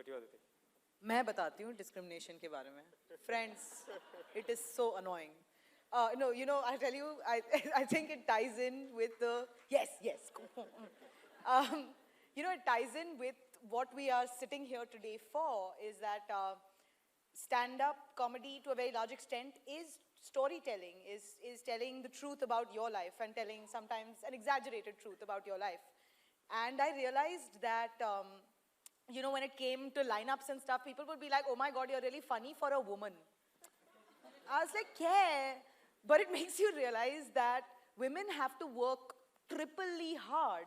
about you, Aditi? मैं बताती हूँ discrimination के बारे में. Friends, it is so annoying. No, you know, I tell you, I think it ties in with the, yes, you know, it ties in with what we are sitting here today for, is that stand-up comedy to a very large extent is storytelling, is telling the truth about your life and telling sometimes an exaggerated truth about your life. And I realized that, you know, when it came to lineups and stuff, people would be like, oh my God, you're really funny for a woman. I was like, yeah. But it makes you realize that women have to work triply hard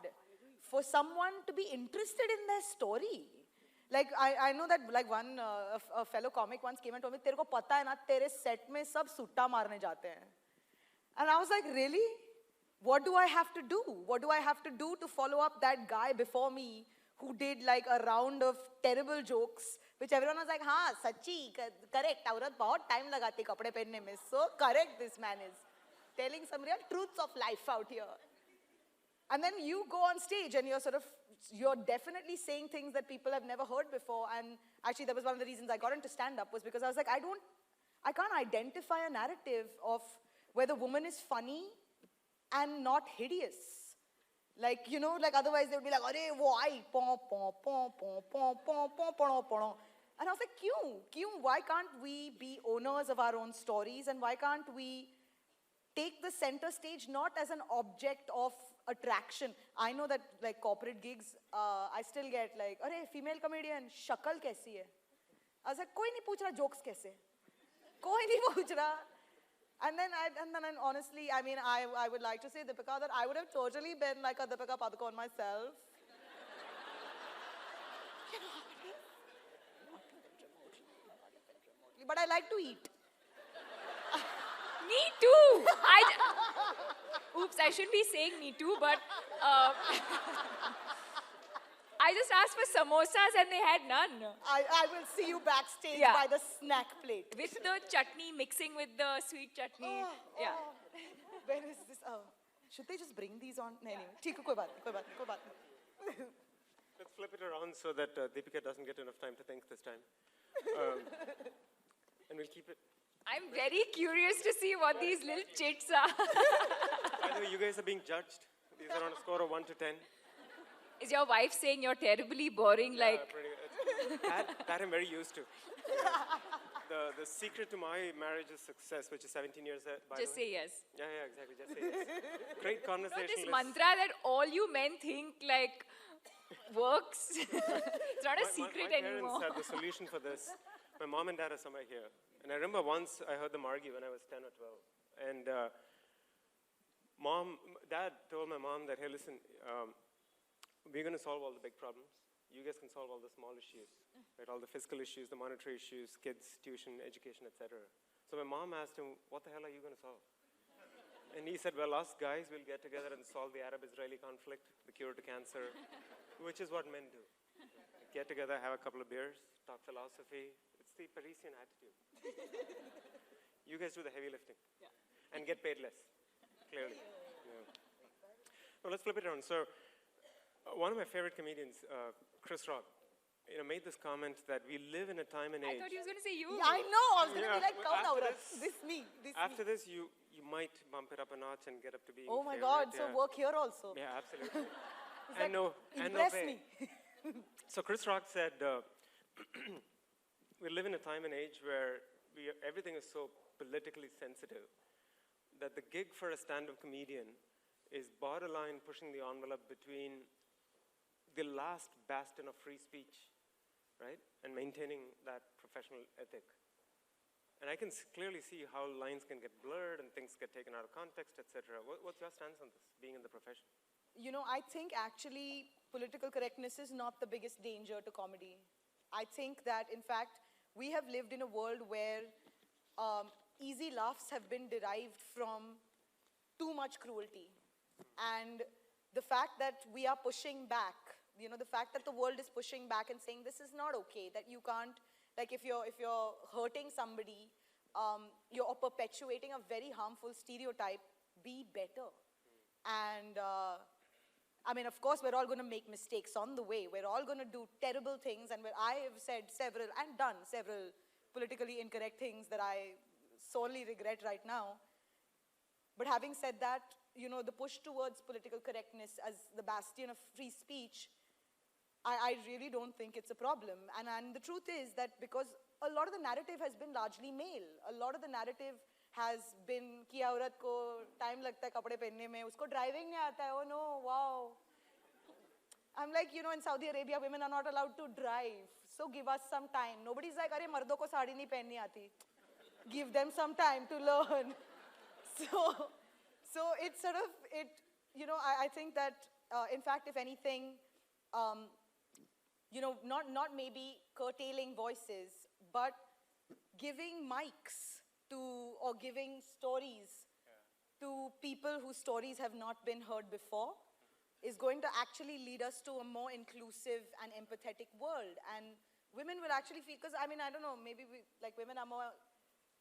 for someone to be interested in their story. Like, I know that, like, a fellow comic once came and told me, तेरे को पता है ना, तेरे set में सब सुट्टा मारने जाते हैं. And I was like, really? What do I have to do? What do I have to do to follow up that guy before me who did like a round of terrible jokes, which everyone was like, हाँ, सच्ची, correct, औरत बहुत time लगाती कपड़े पहनने में. So correct this man is. Telling some real truths of life out here. And then you go on stage and you're definitely saying things that people have never heard before. And actually that was one of the reasons I got into stand-up, was because I was like, I can't identify a narrative of where the woman is funny and not hideous. Like, you know, like otherwise they would be like, "Arey, wo ai, pom, pom, pom, pom, pom, pom, pom, pom, pom." And I was like, kyun? Why can't we be owners of our own stories, and why can't we take the center stage not as an object of attraction? I know that like corporate gigs, I still get like, "Arey, female comedian, shakal kaisi hai?" I was like, "Koi nahi pooch raha jokes kaise? Koi nahi pooch raha." And then honestly, I mean, I would like to say, Deepika, that I would have totally been like a Deepika Padukone myself. You know, but I like to eat. Me too. Oops, I shouldn't be saying me too, but I just asked for samosas and they had none. I will see you backstage by the snack plate. With the chutney, mixing with the sweet chutney. Yeah. Where is this? Should they just bring these on? No, anyway. ठीक है, कोई बात नहीं. Let's flip it around so that Deepika doesn't get enough time to think this time. And we'll keep it. I'm very curious to see what these little chits are. By the way, you guys are being judged. These are on a score of 1 to 10. Is your wife saying you're terribly boring? Like that I'm very used to. The secret to my marriage's success, which is 17 years, by just the way. say yes. Yeah, exactly. Just say yes. Great conversation. This mantra that all you men think like works. It's not a secret anymore. My parents had the solution for this. My mom and dad are somewhere here. And I remember once I heard them argue when I was 10 or 12. And dad told my mom that, hey, listen, we're going to solve all the big problems. You guys can solve all the small issues, right? All the fiscal issues, the monetary issues, kids, tuition, education, etc. So my mom asked him, what the hell are you going to solve? And he said, well, us guys will get together and solve the Arab-Israeli conflict, the cure to cancer, which is what men do. Get together, have a couple of beers, talk philosophy. It's the Parisian attitude. You guys do the heavy lifting and get paid less, clearly. Yeah. Well, let's flip it around. So, one of my favorite comedians, Chris Rock, made this comment that we live in a time and age. I thought he was going to say you. I know. I was going to be like, this me. After this, you might bump it up a notch and get up to be. Oh my God! So work here also. Yeah, absolutely. and no pay. Me. So Chris Rock said, we live in a time and age where everything is so politically sensitive that the gig for a stand-up comedian is borderline pushing the envelope between the last bastion of free speech, right, and maintaining that professional ethic. And I can clearly see how lines can get blurred and things get taken out of context, etc. What's your stance on this, being in the profession? You know, I think actually political correctness is not the biggest danger to comedy. I think that, in fact, we have lived in a world where easy laughs have been derived from too much cruelty. And the fact that we are pushing back, the fact that the world is pushing back and saying this is not okay, that you can't, like if you're hurting somebody, you're perpetuating a very harmful stereotype, be better. And I mean, of course, we're all going to make mistakes on the way. We're all going to do terrible things, and I have said several and done several politically incorrect things that I sorely regret right now. But having said that, you know, the push towards political correctness as the bastion of free speech, I really don't think it's a problem. And the truth is that because a lot of the narrative has been largely male, a lot of the narrative has been कि औरत को time लगता है कपड़े पहनने में, उसको driving नहीं आता है, oh no, wow. I'm like, you know, in Saudi Arabia, women are not allowed to drive. So give us some time. Nobody's like, अरे मर्दों को साड़ी नहीं पहननी आती. Give them some time to learn. So it's sort of, you know, I think that, in fact, if anything, you know, not maybe curtailing voices, but giving mics to, or giving stories to people whose stories have not been heard before is going to actually lead us to a more inclusive and empathetic world. And women will actually feel, because I mean, I don't know, maybe women are more,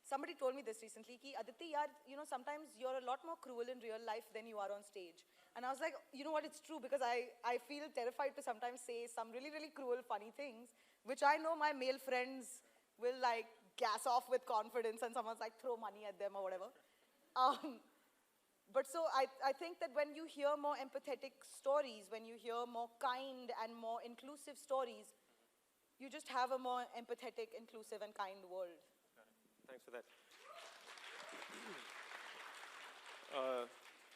somebody told me this recently, ki Aditi, yaar, you know, sometimes you're a lot more cruel in real life than you are on stage. And I was like, you know what, it's true, because I feel terrified to sometimes say some really, really cruel, funny things, which I know my male friends will like gas off with confidence and someone's like throw money at them or whatever. But so I think that when you hear more empathetic stories, when you hear more kind and more inclusive stories, you just have a more empathetic, inclusive and kind world. Thanks for that.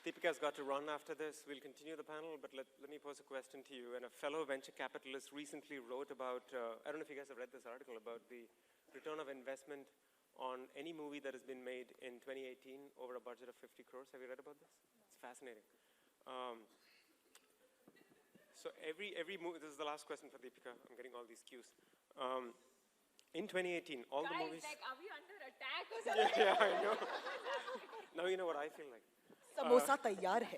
Deepika's got to run after this. We'll continue the panel, but let me pose a question to you. And a fellow venture capitalist recently wrote about, I don't know if you guys have read this article, about the return of investment on any movie that has been made in 2018 over a budget of 50 crores. Have you read about this? It's fascinating. So every movie, this is the last question for Deepika. I'm getting all these cues. In 2018, all Guys, the movies... like, are we under attack or something? Yeah, I know. Now you know what I feel like. Samosa taiyar hai.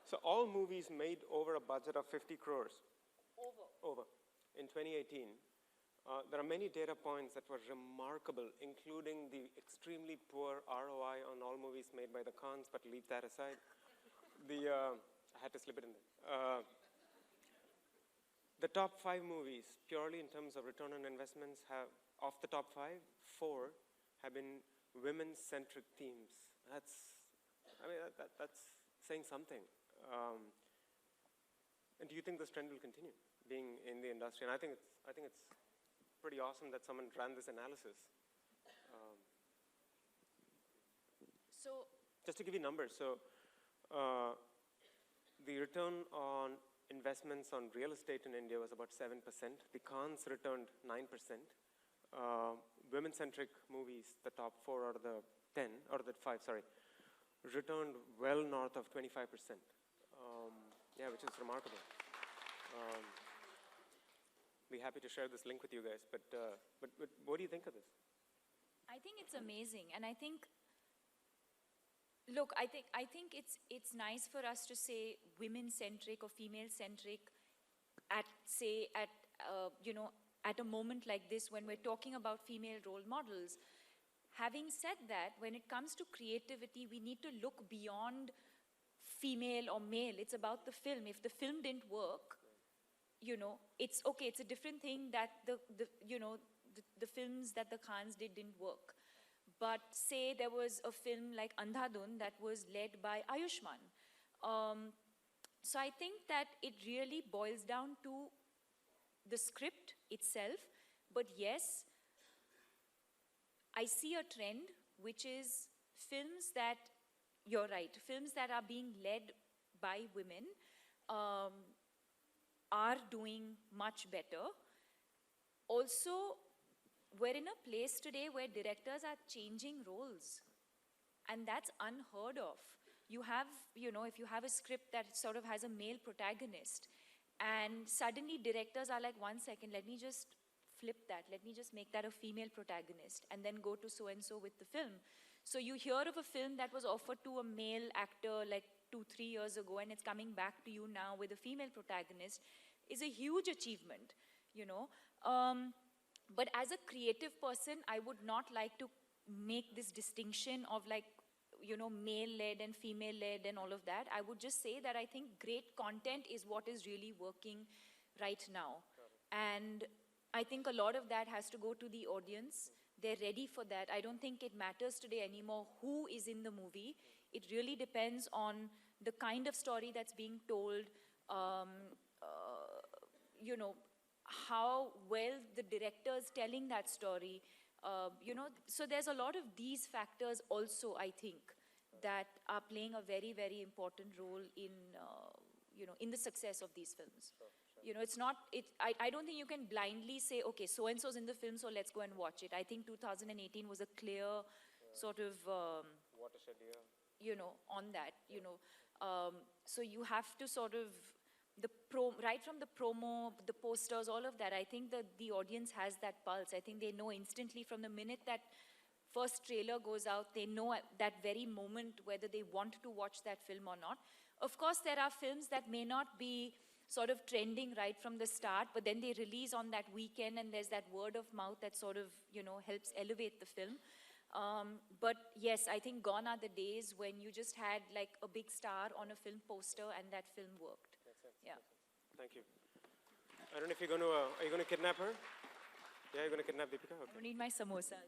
So all movies made over a budget of 50 crores. Over. In 2018, there are many data points that were remarkable, including the extremely poor ROI on all movies made by the Khans, but leave that aside. I had to slip it in there. The top 5 movies, purely in terms of return on investments, of the top 5, 4 have been women-centric themes. That's saying something. And do you think this trend will continue, being in the industry? And I think it's pretty awesome that someone ran this analysis. So, just to give you numbers, so the return on investments on real estate in India was about 7%. The Khans returned 9%. Women-centric movies, the top 4 out of the 10, out of the 5, sorry, returned well north of 25%. Yeah, which is remarkable. Be happy to share this link with you guys, but what do you think of this? I think it's amazing, and I think, look, I think it's nice for us to say women-centric or female-centric at you know, at a moment like this when we're talking about female role models. Having said that, when it comes to creativity, we need to look beyond female or male. It's about the film. If the film didn't work, you know, it's okay. It's a different thing that the films that the Khans didn't work. But say there was a film like Andhadhun that was led by Ayushmann. So I think that it really boils down to the script itself. But yes, I see a trend, which is films that, you're right, films that are being led by women are doing much better. Also, we're in a place today where directors are changing roles, and that's unheard of. You have, you know, if you have a script that sort of has a male protagonist, and suddenly directors are like, 1 second, let me just flip that, let me just make that a female protagonist, and then go to so-and-so with the film. So you hear of a film that was offered to a male actor like 2-3 years ago, and it's coming back to you now with a female protagonist, is a huge achievement, you know. But as a creative person, I would not like to make this distinction of like, male-led and female-led and all of that. I would just say that I think great content is what is really working right now. And I think a lot of that has to go to the audience. They're ready for that. I don't think it matters today anymore who is in the movie. It really depends on the kind of story that's being told, how well the director's telling that story. So there's a lot of these factors also, I think, that are playing a very, very important role in the success of these films. It's not, I don't think you can blindly say, okay, so-and-so's in the film, so let's go and watch it. I think 2018 was a clear sort of, Watershed year. on that, so you have to sort of, right from the promo, the posters, all of that, I think that the audience has that pulse. I think they know instantly from the minute that first trailer goes out, they know at that very moment whether they want to watch that film or not. Of course, there are films that may not be sort of trending right from the start, but then they release on that weekend and there's that word of mouth that sort of, helps elevate the film. But yes, I think gone are the days when you just had like a big star on a film poster and that film worked. Yeah. Thank you. I don't know if you're going to, are you going to kidnap her? Yeah, you're going to kidnap Deepika? I Okay. don't need my samosas.